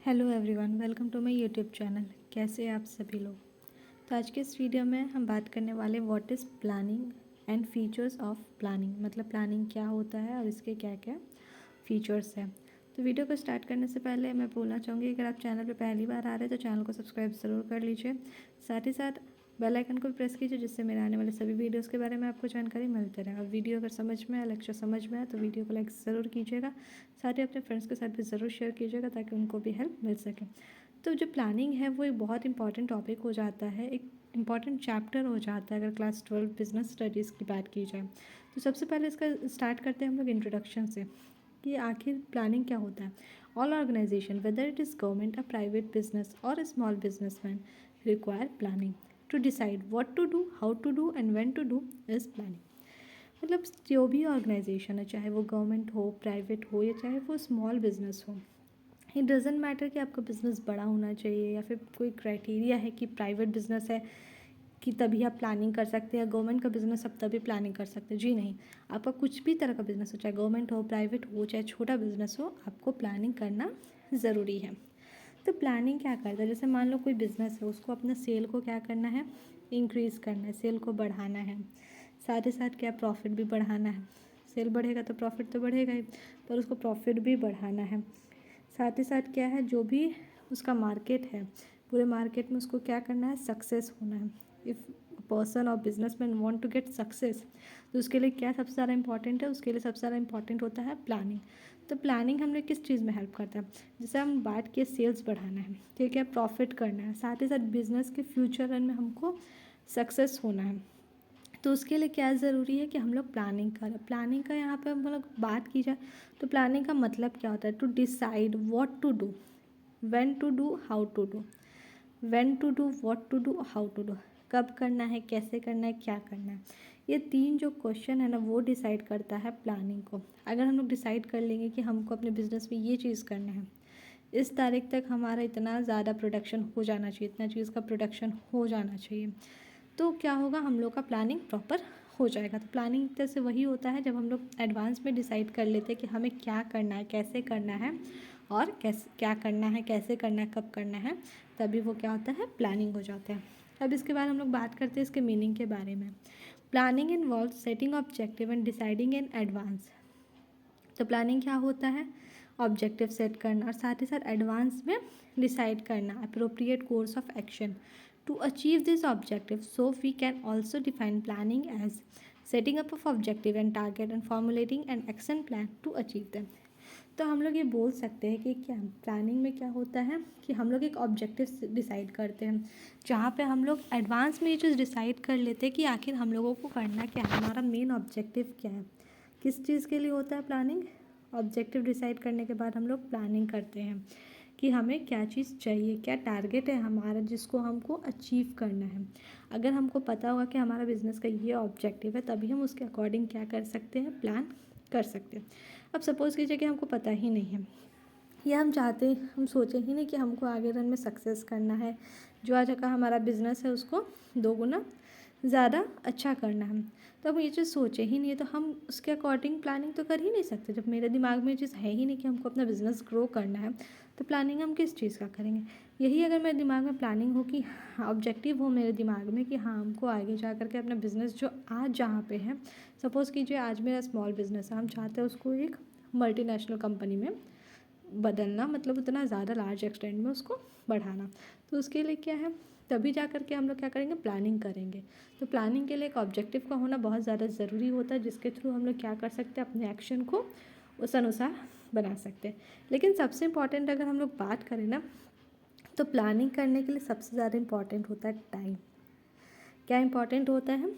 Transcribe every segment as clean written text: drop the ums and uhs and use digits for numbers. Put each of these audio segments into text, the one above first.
Hello everyone, welcome to my YouTube channel. कैसे हैं आप सभी लोग। तो आज के इस वीडियो में हम बात करने वाले what is planning and features of planning, मतलब प्लानिंग क्या होता है और इसके क्या क्या फीचर्स हैं। तो वीडियो को स्टार्ट करने से पहले मैं बोलना चाहूँगी, अगर आप चैनल पर पहली बार आ रहे हैं तो चैनल को सब्सक्राइब ज़रूर कर लीजिए। साथ ही साथ बेल आइकन को भी प्रेस कीजिए, जिससे मेरे आने वाले सभी वीडियोस के बारे में आपको जानकारी मिलती रहे। और वीडियो अगर समझ में आए, लेक्चर समझ में आए तो वीडियो को लाइक ज़रूर कीजिएगा। साथ ही अपने फ्रेंड्स के साथ भी ज़रूर शेयर कीजिएगा ताकि उनको भी हेल्प मिल सके। तो जो प्लानिंग है वो एक बहुत इंपॉर्टेंट टॉपिक हो जाता है, एक इंपॉर्टेंट चैप्टर हो जाता है अगर क्लास 12 बिजनेस स्टडीज़ की बात की जाए। तो सबसे पहले इसका स्टार्ट करते हैं हम लोग इंट्रोडक्शन से कि आखिर प्लानिंग क्या होता है। All organisation whether it is government, a private business और small businessman require planning to decide what to do, how to do and when to do is planning. मतलब जो भी ऑर्गेनाइजेशन है, चाहे वो गवर्नमेंट हो, प्राइवेट हो या चाहे वो स्मॉल बिजनेस हो, इट डजेंट मैटर कि आपका बिज़नेस बड़ा होना चाहिए या फिर कोई क्राइटेरिया है कि प्राइवेट बिजनेस है कि तभी आप प्लानिंग कर सकते हैं, गवर्नमेंट का बिजनेस आप तभी प्लानिंग कर सकते हैं। जी नहीं, आपका कुछ भी तरह का बिजनेस हो, चाहे गवर्नमेंट हो, प्राइवेट हो, चाहे छोटा बिजनेस हो, आपको प्लानिंग करना ज़रूरी है। तो प्लानिंग क्या करता है, जैसे मान लो कोई बिज़नेस है, उसको अपना सेल को क्या करना है, इंक्रीज़ करना है, सेल को बढ़ाना है। साथ ही साथ क्या, प्रॉफिट भी बढ़ाना है। सेल बढ़ेगा तो प्रॉफिट तो बढ़ेगा ही, पर उसको प्रॉफिट भी बढ़ाना है। साथ ही साथ क्या है, जो भी उसका मार्केट है, पूरे मार्केट में उसको क्या करना है, सक्सेस होना है। इफ़ पर्सन और businessman want to get success, तो उसके लिए क्या सबसे ज़्यादा इंपॉर्टेंट है, उसके लिए सबसे ज़्यादा इंपॉर्टेंट होता है प्लानिंग। तो प्लानिंग हमें किस चीज़ में हेल्प करता है, जैसे हम बात किए सेल्स बढ़ाना है, ठीक है, प्रॉफिट करना है, साथ ही साथ बिजनेस के फ्यूचर रन में हमको सक्सेस होना है। तो उसके लिए क्या ज़रूरी है कि हम लोग प्लानिंग करें। प्लानिंग का यहाँ पे हम लोग बात की जाए तो प्लानिंग का मतलब क्या होता है, to decide what to do, when to do, how to do. When to do, what to do, how to do, कब करना है, कैसे करना है, क्या करना है। ये तीन जो क्वेश्चन है ना, वो डिसाइड करता है प्लानिंग को। अगर हम लोग डिसाइड कर लेंगे कि हमको अपने बिजनेस में ये चीज़ करना है, इस तारीख तक हमारा इतना ज़्यादा प्रोडक्शन हो जाना चाहिए, इतना चीज़ का प्रोडक्शन हो जाना चाहिए, तो क्या होगा, हम लोग का प्लानिंग प्रॉपर हो जाएगा। तो प्लानिंग एक तरह से वही होता है जब हम लोग एडवांस में डिसाइड कर लेते हैं कि हमें क्या करना है, कैसे करना है और कैसे क्या करना है, कैसे करना है, कब करना है, तभी वो क्या होता है, प्लानिंग हो जाता है। अब इसके बाद हम लोग बात करते हैं इसके मीनिंग के बारे में। Planning involve setting objective and deciding in advance. तो प्लानिंग क्या होता है, ऑब्जेक्टिव सेट करना और साथ ही साथ एडवांस में डिसाइड करना appropriate course of action to achieve this objective. So we can also define planning as setting up of objective and target and formulating an action plan to achieve them. तो हम लोग ये बोल सकते हैं कि क्या प्लानिंग में क्या होता है कि हम लोग एक ऑब्जेक्टिव डिसाइड करते हैं, जहाँ पे हम लोग एडवांस में ये चीज़ डिसाइड कर लेते हैं कि आखिर हम लोगों को करना क्या है, हमारा मेन ऑब्जेक्टिव क्या है। किस चीज़ के लिए होता है प्लानिंग, ऑब्जेक्टिव डिसाइड करने के बाद हम लोग प्लानिंग करते हैं कि हमें क्या चीज़ चाहिए, क्या टारगेट है हमारा जिसको हमको अचीव करना है। अगर हमको पता होगा कि हमारा बिजनेस का ये ऑब्जेक्टिव है, तभी हम उसके अकॉर्डिंग क्या कर सकते हैं, प्लान कर सकते हैं। अब सपोज़ कीजिए कि हमको पता ही नहीं है, या हम सोचे ही नहीं कि हमको आगे रन में सक्सेस करना है, जो आज का हमारा बिजनेस है उसको 2 गुना ज़्यादा अच्छा करना है। तो हम ये चीज़ सोचे ही नहीं है, तो हम उसके अकॉर्डिंग प्लानिंग तो कर ही नहीं सकते। जब मेरे दिमाग में ये चीज़ है ही नहीं कि हमको अपना बिज़नेस ग्रो करना है, तो प्लानिंग हम किस चीज़ का करेंगे। यही अगर मेरे दिमाग में प्लानिंग हो कि ऑब्जेक्टिव हो मेरे दिमाग में कि हाँ, हमको आगे जा कर के अपना बिज़नेस जो आज जहाँ पे है, सपोज़ कीजिए आज मेरा स्मॉल बिज़नेस है, हम चाहते हैं उसको एक मल्टीनेशनल कंपनी में बदलना, मतलब उतना ज़्यादा लार्ज एक्सटेंट में उसको बढ़ाना। तो उसके लिए क्या है, तभी जा कर के हम लोग क्या करेंगे, प्लानिंग करेंगे। तो प्लानिंग के लिए एक ऑब्जेक्टिव का होना बहुत ज़्यादा ज़रूरी होता है, जिसके थ्रू हम लोग क्या कर सकते हैं, अपने एक्शन को उस अनुसार बना सकते हैं। लेकिन सबसे इम्पॉर्टेंट अगर हम लोग बात करें ना, तो प्लानिंग करने के लिए सबसे ज़्यादा इम्पॉर्टेंट होता है टाइम। क्या इम्पॉर्टेंट होता है,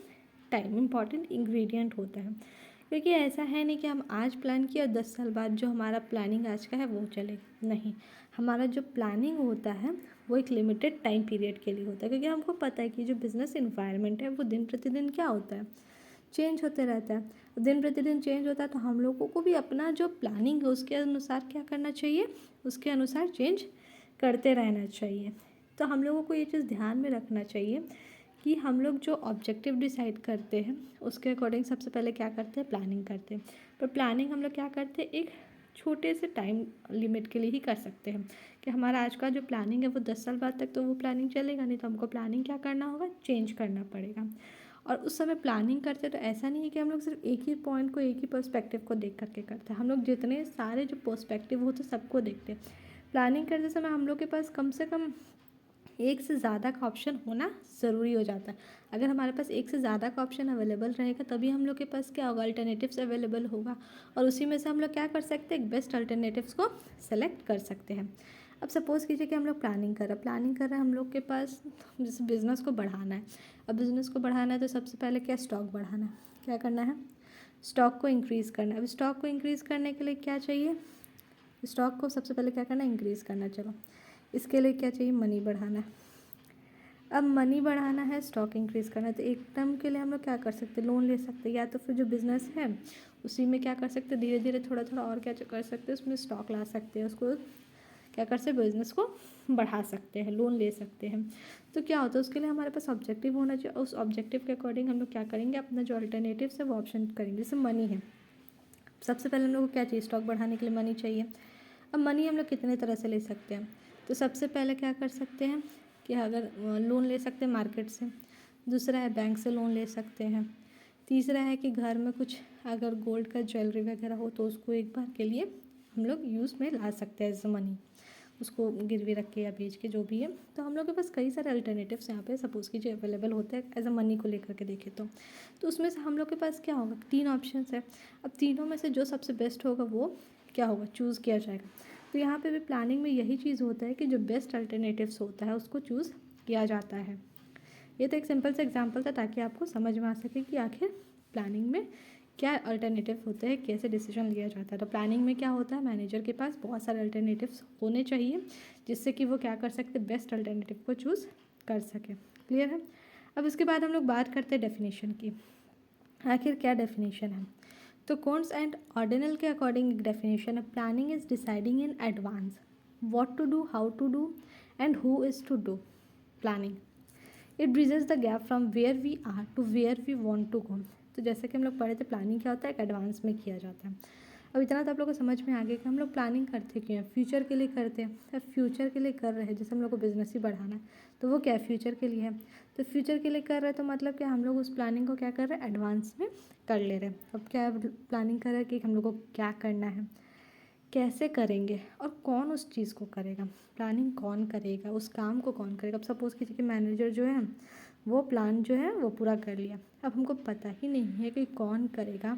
टाइम इम्पॉर्टेंट इंग्रेडिएंट होता है। क्योंकि ऐसा है नहीं कि हम आज प्लान किया और 10 साल बाद जो हमारा प्लानिंग आज का है वो चले, नहीं। हमारा जो प्लानिंग होता है वो एक लिमिटेड टाइम पीरियड के लिए होता है, क्योंकि हमको पता है कि जो बिज़नेस इन्वायरमेंट है वो दिन प्रतिदिन क्या होता है, चेंज होते रहता है। दिन प्रतिदिन चेंज होता है, तो हम लोगों को भी अपना जो प्लानिंग है उसके अनुसार क्या करना चाहिए, उसके अनुसार चेंज करते रहना चाहिए। तो हम लोगों को ये चीज़ ध्यान में रखना चाहिए कि हम लोग जो ऑब्जेक्टिव डिसाइड करते हैं उसके अकॉर्डिंग सबसे पहले क्या करते हैं, प्लानिंग करते हैं। पर प्लानिंग हम लोग क्या करते हैं, एक छोटे से टाइम लिमिट के लिए ही कर सकते हैं कि हमारा आज का जो प्लानिंग है वो 10 साल बाद तक तो वो प्लानिंग चलेगा नहीं, तो हमको प्लानिंग क्या करना होगा, चेंज करना पड़ेगा। और उस समय प्लानिंग करते तो ऐसा नहीं है कि हम लोग सिर्फ एक ही पॉइंट को, एक ही पर्सपेक्टिव को देख करके करते हैं। हम लोग जितने सारे जो पर्सपेक्टिव होते सबको देखते हैं। प्लानिंग करते समय हम लोग के पास कम से कम एक से ज़्यादा का ऑप्शन होना ज़रूरी हो जाता है। अगर हमारे पास एक से ज़्यादा का ऑप्शन अवेलेबल रहेगा तभी हम लोग के पास क्या होगा, अल्टरनेटिव्स अवेलेबल होगा, और उसी में से हम लोग क्या कर सकते हैं, एक बेस्ट अल्टरनेटिव्स को सेलेक्ट कर सकते हैं। अब सपोज़ कीजिए कि हम लोग प्लानिंग कर रहे हैं हम लोग के पास जैसे बिज़नेस को बढ़ाना है। अब बिज़नेस को बढ़ाना है तो सबसे पहले क्या, स्टॉक बढ़ाना है, क्या करना है, स्टॉक को इंक्रीज़ करना है। अब स्टॉक को इंक्रीज़ करने के लिए क्या चाहिए, स्टॉक को सबसे पहले क्या करना है, इंक्रीज़ करना। चलो इसके लिए क्या चाहिए, मनी बढ़ाना है। अब मनी बढ़ाना है, स्टॉक इंक्रीज़ करना है, तो एक टर्म के लिए हम लोग क्या कर सकते हैं, लोन ले सकते हैं, या तो फिर जो बिज़नेस है उसी में क्या कर सकते हैं, धीरे धीरे थोड़ा थोड़ा और क्या कर सकते हैं, उसमें स्टॉक ला सकते हैं, उसको क्या कर सकते हैं, बिज़नेस को बढ़ा सकते हैं, लोन ले सकते हैं। तो क्या होता है, उसके लिए हमारे पास ऑब्जेक्टिव होना चाहिए, उस ऑब्जेक्टिव के अकॉर्डिंग हम लोग क्या करेंगे, अपना जो अल्टरनेटिव है वो ऑप्शन करेंगे। जैसे मनी है, सबसे पहले हम लोग को क्या चाहिए, स्टॉक बढ़ाने के लिए मनी चाहिए। अब मनी हम लोग कितने तरह से ले सकते हैं, तो सबसे पहले क्या कर सकते हैं कि अगर लोन ले सकते हैं मार्केट से, दूसरा है बैंक से लोन ले सकते हैं, तीसरा है कि घर में कुछ अगर गोल्ड का ज्वेलरी वगैरह हो तो उसको एक बार के लिए हम लोग यूज़ में ला सकते हैं एज मनी, उसको गिरवी रख के या बेच के जो भी है। तो हम लोग के पास कई सारे अल्टरनेटिव्स यहाँ पे सपोज़ कीजिए अवेलेबल होते हैं एज अ मनी को लेकर के देखें तो उसमें से हम लोग के पास क्या होगा, 3 ऑप्शंस है। अब तीनों में से जो सबसे बेस्ट होगा वो क्या होगा, चूज़ किया जाएगा। तो यहाँ पे भी प्लानिंग में यही चीज़ होता है कि जो बेस्ट अल्टरनेटिव्स होता है उसको चूज़ किया जाता है। ये तो एक सिंपल सा एग्जांपल था ताकि आपको समझ में आ सके कि आखिर प्लानिंग में क्या अल्टरनेटिव होते हैं, कैसे डिसीजन लिया जाता है। तो प्लानिंग में क्या होता है, मैनेजर के पास बहुत सारे अल्टरनेटिव्स होने चाहिए जिससे कि वो क्या कर सकते, बेस्ट अल्टरनेटिव को चूज़ कर सके। क्लियर है। अब इसके बाद हम लोग बात करते हैं डेफिनेशन की, आखिर क्या डेफिनेशन है। तो कोन्स एंड ऑर्डिनल के अकॉर्डिंग एक डेफिनेशन है, planning is deciding in advance what to do, how to do and who is to do planning. It bridges the gap from where we are to where we want to go. तो जैसे कि हम लोग पढ़े थे, planning क्या होता है, एक एडवांस में किया जाता है। अब इतना तो आप लोग को समझ में आ गया कि हम लोग प्लानिंग करते क्यों हैं, फ्यूचर के लिए करते हैं। अब फ्यूचर के लिए कर रहे हैं, जैसे हम लोग को बिजनेस ही बढ़ाना है तो वो क्या है, फ्यूचर के लिए है। तो फ्यूचर के लिए कर रहे हैं तो मतलब क्या, हम लोग उस प्लानिंग को क्या कर रहे हैं, एडवांस में कर ले रहे हैं। अब क्या प्लानिंग कर रहे हैं कि हम लोग को क्या करना है, कैसे करेंगे और कौन उस चीज़ को करेगा, प्लानिंग कौन करेगा, उस काम को कौन करेगा। अब सपोज़ कीजिए कि मैनेजर जो है वो प्लान जो है वो पूरा कर लिया, अब हमको पता ही नहीं है कि कौन करेगा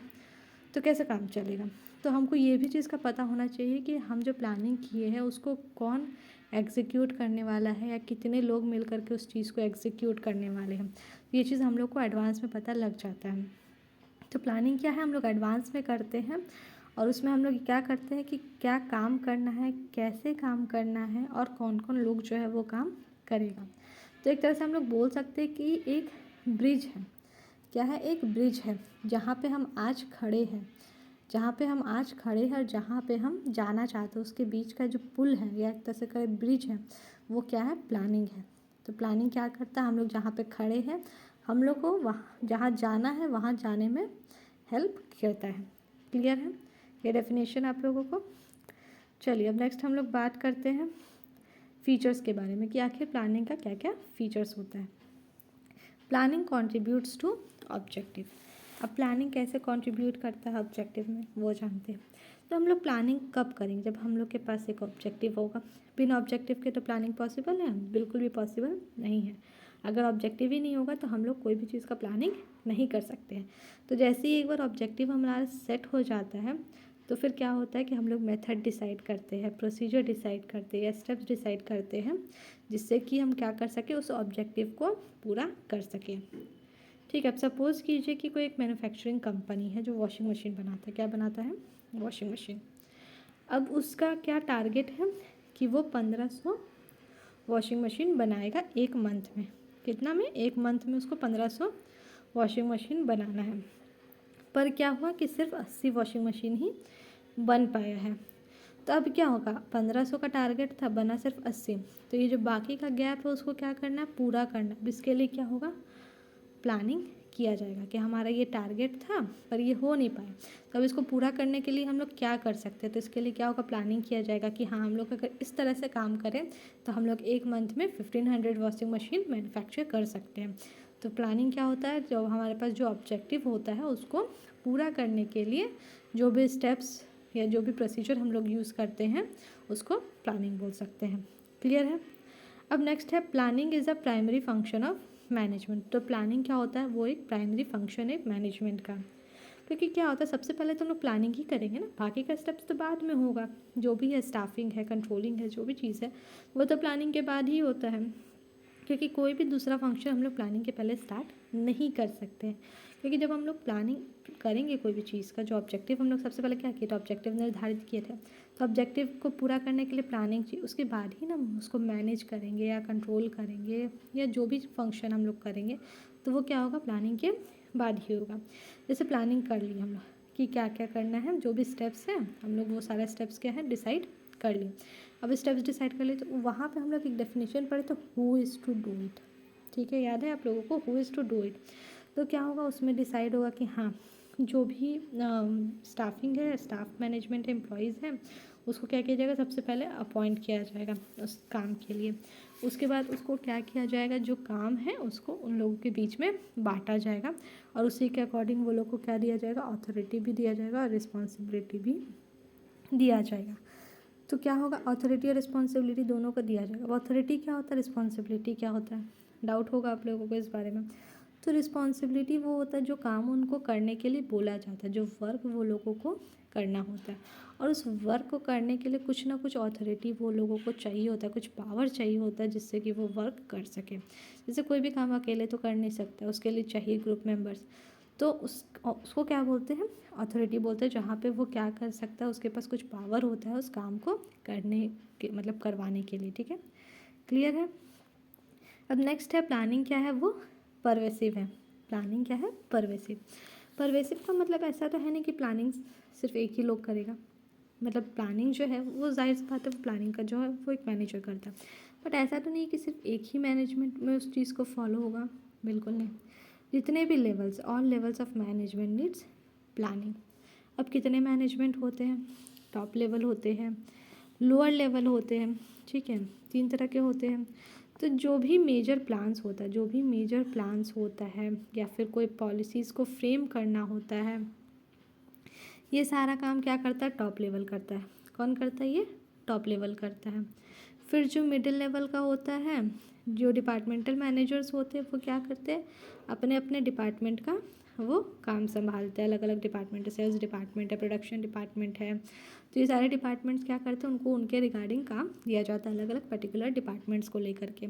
तो कैसे काम चलेगा। तो हमको ये भी चीज़ का पता होना चाहिए कि हम जो प्लानिंग किए हैं उसको कौन एग्जीक्यूट करने वाला है या कितने लोग मिल करके उस चीज़ को एग्जीक्यूट करने वाले हैं। ये चीज़ हम लोग को एडवांस में पता लग जाता है। तो प्लानिंग क्या है, हम लोग एडवांस में करते हैं और उसमें हम लोग क्या करते हैं कि क्या काम करना है, कैसे काम करना है और कौन कौन लोग जो है वो काम करेगा। तो एक तरह से हम लोग बोल सकते हैं कि एक ब्रिज है, क्या है, एक ब्रिज है जहाँ पे हम आज खड़े हैं, जहाँ पे हम आज खड़े हैं और जहाँ पे हम जाना चाहते हैं उसके बीच का जो पुल है या एक तरह से कहे ब्रिज है, वो क्या है, प्लानिंग है। तो प्लानिंग क्या करता है, हम लोग जहाँ पे खड़े हैं हम लोग को वहाँ जहाँ जाना है वहाँ जाने में हेल्प करता है। क्लियर है ये डेफिनेशन आप लोगों को। चलिए अब नेक्स्ट हम लोग बात करते हैं फीचर्स के बारे में कि आखिर प्लानिंग का क्या क्या फीचर्स होता है। Planning contributes to objective. अब प्लानिंग कैसे कंट्रीब्यूट करता है ऑब्जेक्टिव में वो जानते हैं। तो हम लोग प्लानिंग कब करेंगे, जब हम लोग के पास एक ऑब्जेक्टिव होगा। बिना ऑब्जेक्टिव के तो प्लानिंग पॉसिबल है, बिल्कुल भी पॉसिबल नहीं है। अगर ऑब्जेक्टिव ही नहीं होगा तो हम लोग कोई भी चीज़ का प्लानिंग नहीं कर सकते हैं। तो जैसे ही एक बार ऑब्जेक्टिव हमारा सेट हो जाता है तो फिर क्या होता है कि हम लोग मेथड डिसाइड करते हैं, प्रोसीजर डिसाइड करते हैं या स्टेप्स डिसाइड करते हैं जिससे कि हम क्या कर सकें, उस ऑब्जेक्टिव को पूरा कर सकें। ठीक है, अब सपोज़ कीजिए कि कोई एक मैन्युफैक्चरिंग कंपनी है जो वॉशिंग मशीन बनाता है। क्या बनाता है, वॉशिंग मशीन। अब उसका क्या टारगेट है कि वो 1500 वॉशिंग मशीन बनाएगा एक मंथ में। कितना में, एक मंथ में उसको 1500 वॉशिंग मशीन बनाना है। पर क्या हुआ कि सिर्फ 80 वॉशिंग मशीन ही बन पाया है। तो अब क्या होगा, 1500 का टारगेट था, बना सिर्फ 80। तो ये जो बाकी का गैप है उसको क्या करना है, पूरा करना है। इसके लिए क्या होगा, प्लानिंग किया जाएगा कि हमारा ये टारगेट था पर ये हो नहीं पाया, तो अब इसको पूरा करने के लिए हम लोग क्या कर सकते हैं। तो इसके लिए क्या होगा, प्लानिंग किया जाएगा कि हाँ हम लोग अगर इस तरह से काम करें तो हम लोग एक मंथ में 1500 वॉशिंग मशीन मैन्युफैक्चर कर सकते हैं। तो प्लानिंग क्या होता है, जो हमारे पास जो ऑब्जेक्टिव होता है उसको पूरा करने के लिए जो भी स्टेप्स या जो भी प्रोसीजर हम लोग यूज़ करते हैं उसको प्लानिंग बोल सकते हैं। क्लियर है। अब नेक्स्ट है planning is a primary function of management. तो प्लानिंग क्या होता है, वो एक प्राइमरी फंक्शन है मैनेजमेंट का। क्योंकि क्या होता है, सबसे पहले तो हम लोग प्लानिंग ही करेंगे ना, बाकी का स्टेप्स तो बाद में होगा। जो भी है स्टाफिंग है, कंट्रोलिंग है, जो भी चीज़ है वो तो प्लानिंग के बाद ही होता है। क्योंकि कोई भी दूसरा फंक्शन हम लोग प्लानिंग के पहले स्टार्ट नहीं कर सकते हैं। क्योंकि जब हम लोग प्लानिंग करेंगे कोई भी चीज़ का, जो ऑब्जेक्टिव हम लोग सबसे पहले क्या किए थे, ऑब्जेक्टिव निर्धारित किए थे, तो ऑब्जेक्टिव को पूरा करने के लिए प्लानिंग चाहिए। उसके बाद ही ना उसको मैनेज करेंगे या कंट्रोल करेंगे या जो भी फंक्शन हम लोग करेंगे तो वो क्या होगा, प्लानिंग के बाद ही होगा। जैसे प्लानिंग कर ली हम लोग कि क्या क्या करना है, जो भी स्टेप्स हैं हम लोग वो सारे स्टेप्स क्या है डिसाइड कर लिए। अब स्टेप्स डिसाइड कर लिए तो वहाँ पे हम लोग एक डेफिनेशन पढ़े, तो who is to do it. ठीक है, याद है आप लोगों को, who is to do it. तो क्या होगा, उसमें डिसाइड होगा कि हाँ जो भी स्टाफिंग है, स्टाफ मैनेजमेंट एम्प्लॉयज़ हैं, उसको क्या किया जाएगा, सबसे पहले अपॉइंट किया जाएगा उस काम के लिए। उसके बाद उसको क्या किया जाएगा, जो काम है उसको उन लोगों के बीच में बांटा जाएगा और उसी के अकॉर्डिंग वो लोग को क्या दिया जाएगा, अथॉरिटी भी दिया जाएगा और रिस्पॉन्सिबिलिटी भी दिया जाएगा। तो क्या होगा, अथॉरिटी और रिस्पॉन्सिबिलिटी दोनों को दिया जाएगा। अथॉरिटी क्या होता है, रिस्पॉन्सिबिलिटी क्या होता है, डाउट होगा आप लोगों को इस बारे में। तो रिस्पॉन्सिबिलिटी वो होता है जो काम उनको करने के लिए बोला जाता है, जो वर्क वो लोगों को करना होता है, और उस वर्क को करने के लिए कुछ ना कुछ अथॉरिटी वो लोगों को चाहिए होता है, कुछ पावर चाहिए होता है जिससे कि वो वर्क कर सके। जैसे कोई भी काम अकेले तो कर नहीं सकता, उसके लिए चाहिए ग्रुप मेंबर्स। तो उसको क्या बोलते हैं, अथॉरिटी बोलते हैं, जहाँ पे वो क्या कर सकता है, उसके पास कुछ पावर होता है उस काम को करने के मतलब करवाने के लिए। ठीक है, क्लियर है। अब नेक्स्ट है प्लानिंग क्या है, वो परवेसिव है। प्लानिंग क्या है, परवेसिव। परवेसिव का मतलब ऐसा तो है नहीं कि प्लानिंग सिर्फ एक ही लोग करेगा। मतलब प्लानिंग जो है वो जाहिर सी बात है, वो प्लानिंग का जो है वो एक मैनेजर करता है, बट ऐसा तो नहीं कि सिर्फ एक ही मैनेजमेंट में उस चीज़ को फॉलो होगा, बिल्कुल नहीं। जितने भी levels, all levels of management needs planning. अब कितने मैनेजमेंट होते हैं, टॉप लेवल होते हैं, लोअर लेवल होते हैं। ठीक है, 3 तरह के होते हैं। तो जो भी मेजर प्लान्स होता है, जो भी मेजर प्लान्स होता है या फिर कोई पॉलिसीज़ को फ्रेम करना होता है, ये सारा काम क्या करता है, टॉप लेवल करता है। कौन करता है, ये टॉप लेवल करता है। फिर जो मिडिल लेवल का होता है, जो डिपार्टमेंटल मैनेजर्स होते हैं, वो क्या करते हैं, अपने अपने डिपार्टमेंट का वो काम संभालते हैं। अलग अलग डिपार्टमेंट है, सेल्स डिपार्टमेंट है, प्रोडक्शन डिपार्टमेंट है, तो ये सारे डिपार्टमेंट्स क्या करते हैं, उनको उनके रिगार्डिंग काम दिया जाता है अलग अलग पर्टिकुलर डिपार्टमेंट्स को लेकर के।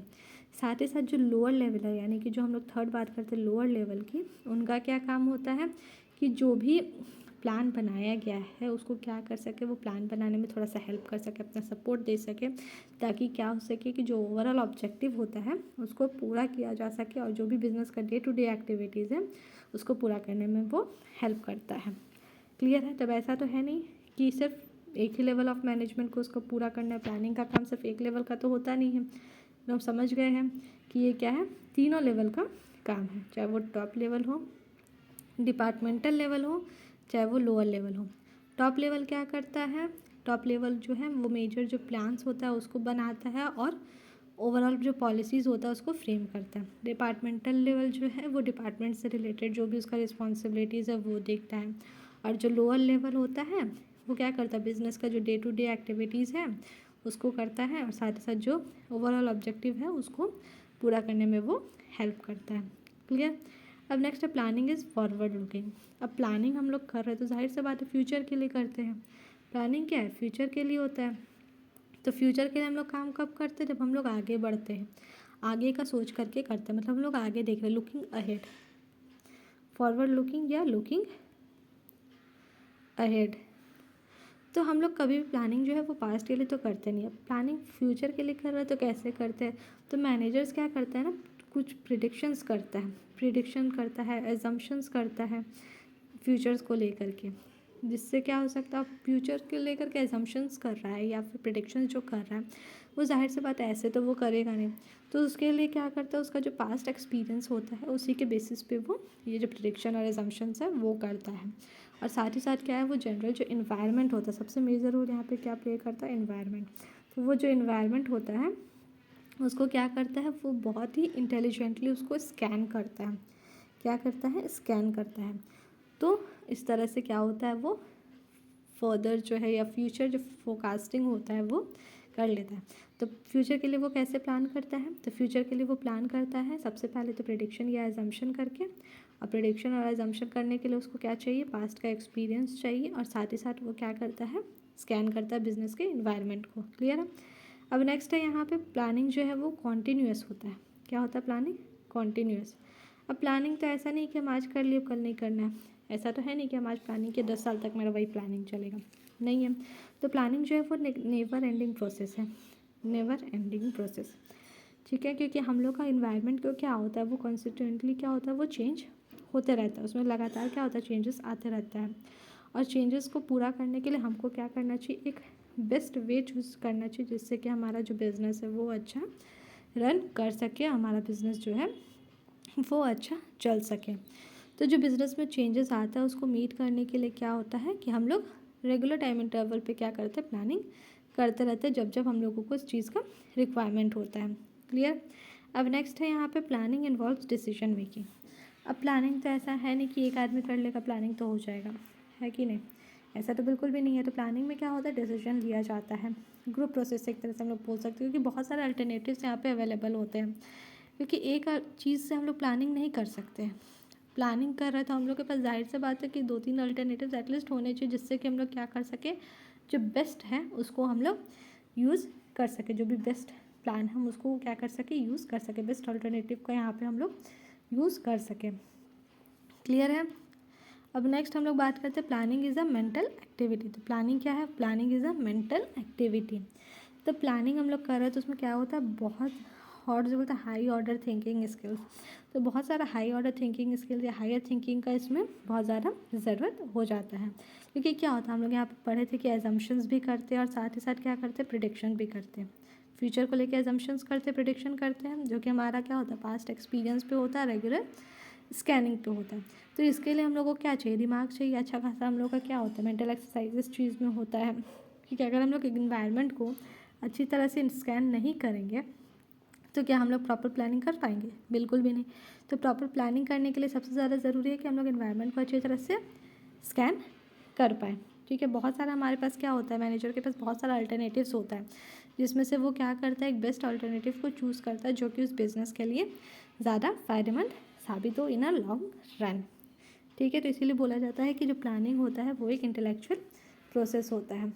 साथ ही साथ जो लोअर लेवल है, यानी कि जो हम लोग थर्ड बात करते हैं लोअर लेवल की, उनका क्या काम होता है कि जो भी प्लान बनाया गया है उसको क्या कर सके, वो प्लान बनाने में थोड़ा सा हेल्प कर सके, अपना सपोर्ट दे सके, ताकि क्या हो सके कि जो ओवरऑल ऑब्जेक्टिव होता है उसको पूरा किया जा सके, और जो भी बिज़नेस का डे टू डे एक्टिविटीज़ है उसको पूरा करने में वो हेल्प करता है। क्लियर है। तब ऐसा तो है नहीं कि सिर्फ एक ही लेवल ऑफ मैनेजमेंट को उसको पूरा करना है। प्लानिंग का काम सिर्फ एक लेवल का तो होता नहीं है। तो हम समझ गए हैं कि ये क्या है, तीनों लेवल का काम है, चाहे वो टॉप लेवल हो, डिपार्टमेंटल लेवल हो, चाहे वो लोअर लेवल हो। टॉप लेवल क्या करता है, टॉप लेवल जो है वो मेजर जो प्लान्स होता है उसको बनाता है और ओवरऑल जो पॉलिसीज़ होता है उसको फ्रेम करता है। डिपार्टमेंटल लेवल जो है वो डिपार्टमेंट से रिलेटेड जो भी उसका रिस्पॉन्सिबिलिटीज़ है वो देखता है, और जो लोअर लेवल होता है वो क्या करता है, बिजनेस का जो डे टू डे एक्टिविटीज़ है उसको करता है, और साथ ही साथ जो ओवरऑल ऑब्जेक्टिव है उसको पूरा करने में वो हेल्प करता है। क्लियर। अब नेक्स्ट है प्लानिंग इज़ फॉरवर्ड लुकिंग। अब प्लानिंग हम लोग कर रहे हैं तो जाहिर सी बात है फ्यूचर के लिए करते हैं। प्लानिंग क्या है, फ्यूचर के लिए होता है। तो फ्यूचर के लिए हम लोग काम कब करते हैं, जब हम लोग आगे बढ़ते हैं, आगे का सोच करके करते हैं, मतलब हम लोग आगे देख रहे हैं, लुकिंग अहेड, फॉरवर्ड लुकिंग या लुकिंग अहेड। तो हम लोग कभी भी प्लानिंग जो है वो पास्ट के लिए तो करते नहीं है, प्लानिंग फ्यूचर के लिए कर रहे हैं तो कैसे करते हैं। तो मैनेजर्स क्या करते हैं ना, कुछ प्रिडिक्शंस करता है, प्रिडिक्शन करता है, एजम्पशंस करता है फ्यूचर्स को लेकर के। जिससे क्या हो सकता है, फ्यूचर के लेकर के एजम्पशंस कर रहा है या फिर प्रेडिक्शन जो कर रहा है वो जाहिर सी बात है ऐसे तो वो करेगा नहीं। तो उसके लिए क्या करता है, उसका जो पास्ट एक्सपीरियंस होता है उसी के बेसिस पे वो ये जो प्रेडिक्शन और एजम्पशंस है वो करता है। और साथ ही साथ क्या है, वो जनरल जो इन्वायरमेंट होता है, सबसे मेजर रोल यहाँ पे क्या प्ले करता है, इन्वायरमेंट। तो वो जो इन्वायरमेंट होता है उसको क्या करता है, वो बहुत ही इंटेलिजेंटली उसको स्कैन करता है। क्या करता है, स्कैन करता है। तो इस तरह से क्या होता है, वो फर्दर जो है या फ्यूचर जो फोरकास्टिंग होता है वो कर लेता है। तो फ्यूचर के लिए वो कैसे प्लान करता है, तो फ्यूचर के लिए वो प्लान करता है सबसे पहले तो प्रेडिक्शन या एजम्पशन करके। और प्रेडिक्शन और एजम्पशन करने के लिए उसको क्या चाहिए, पास्ट का एक्सपीरियंस चाहिए। और साथ ही साथ वो क्या करता है, स्कैन करता है बिजनेस के इन्वायरमेंट को। क्लियर है। अब नेक्स्ट है यहाँ पे प्लानिंग जो है वो कॉन्टीन्यूअस होता है। क्या होता है, प्लानिंग कॉन्टीन्यूअस। अब प्लानिंग तो ऐसा नहीं कि हम आज कर लिए कल नहीं करना है, ऐसा तो है नहीं कि हम आज प्लानिंग के 10 साल तक मेरा वही प्लानिंग चलेगा, नहीं है। तो प्लानिंग जो है वो नेवर एंडिंग प्रोसेस है, नेवर एंडिंग प्रोसेस। ठीक है, क्योंकि हम लोग का इन्वायरमेंट को क्या होता है, वो कॉन्स्टिट्यूंटली क्या होता है, वो चेंज होते रहता है, उसमें लगातार क्या होता है, चेंजेस आते रहता है। और चेंजेस को पूरा करने के लिए हमको क्या करना चाहिए, एक बेस्ट वे चूज़ करना चाहिए जिससे कि हमारा जो बिज़नेस है वो अच्छा रन कर सके, हमारा बिज़नेस जो है वो अच्छा चल सके। तो जो बिज़नेस में चेंजेस आता है उसको मीट करने के लिए क्या होता है कि हम लोग रेगुलर टाइम इंटरवल पे क्या करते हैं, प्लानिंग करते रहते हैं जब जब हम लोगों को इस चीज़ का रिक्वायरमेंट होता है। क्लियर। अब नेक्स्ट है यहाँ पे प्लानिंग इन्वॉल्व्स डिसीजन मेकिंग। अब प्लानिंग तो ऐसा है नहीं कि एक आदमी कर लेगा प्लानिंग तो हो जाएगा, है कि नहीं, ऐसा तो बिल्कुल भी नहीं है। तो प्लानिंग में क्या होता है, डिसीजन लिया जाता है, ग्रुप प्रोसेस एक तरह से हम लोग बोल सकते हैं, क्योंकि बहुत सारे अल्टरनेटिव्स यहाँ पे अवेलेबल होते हैं। क्योंकि एक चीज़ से हम लोग प्लानिंग नहीं कर सकते हैं। प्लानिंग कर रहे हैं तो हम लोग के पास जाहिर सी बात है कि 2-3 अल्टरनेटिव्स एटलीस्ट होने चाहिए जिससे कि हम लोग क्या कर सके, जो बेस्ट है उसको हम लोग यूज़ कर सके, जो भी बेस्ट प्लान हम उसको क्या कर सके, यूज़ कर सके, बेस्ट अल्टरनेटिव का यहाँ पे हम लोग यूज़ कर सकें। क्लियर है। अब नेक्स्ट हम लोग बात करते हैं planning is a mental activity. तो प्लानिंग क्या है, planning is a mental activity. तो प्लानिंग हम लोग कर रहे हैं तो उसमें क्या होता है, बहुत और जो बोलते हैं हाई ऑर्डर थिंकिंग स्किल्स। तो बहुत सारा हाई ऑर्डर थिंकिंग स्किल्स या हायर थिंकिंग का इसमें बहुत ज़्यादा ज़रूरत हो जाता है। क्योंकि क्या होता है, हम लोग यहाँ पर पढ़े थे कि एजम्पशंस भी करते हैं और साथ ही साथ क्या करते हैं, प्रेडिक्शन भी करते हैं। फ्यूचर को लेकर एजम्पशंस करते हैं, प्रेडिक्शन करते हैं, जो कि हमारा क्या होता है, पास्ट एक्सपीरियंस पे होता है, रेगुलर स्कैनिंग पे होता है। तो इसके लिए हम लोग को क्या चाहिए, दिमाग चाहिए अच्छा खासा। हम लोग का क्या होता है, मेंटल एक्सरसाइज इस चीज़ में होता है कि अगर हम लोग इन्वायरमेंट को अच्छी तरह से स्कैन नहीं करेंगे तो क्या हम लोग प्रॉपर प्लानिंग कर पाएंगे, बिल्कुल भी नहीं। तो प्रॉपर प्लानिंग करने के लिए सबसे ज़्यादा ज़रूरी है कि हम लोग इन्वायरमेंट को अच्छी तरह से स्कैन कर पाएँ। ठीक है, बहुत सारा हमारे पास क्या होता है, मैनेजर के पास बहुत सारा अल्टरनेटिव्स होता है जिसमें से वो क्या करता है, एक बेस्ट अल्टरनेटिव को चूज़ करता है जो कि उस बिज़नेस के लिए ज़्यादा फ़ायदेमंद साबित हो इन अ लॉन्ग रन। ठीक है, तो इसीलिए बोला जाता है कि जो प्लानिंग होता है वो एक इंटेलेक्चुअल प्रोसेस होता है।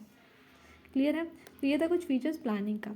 क्लियर है। तो ये था कुछ फीचर्स प्लानिंग का।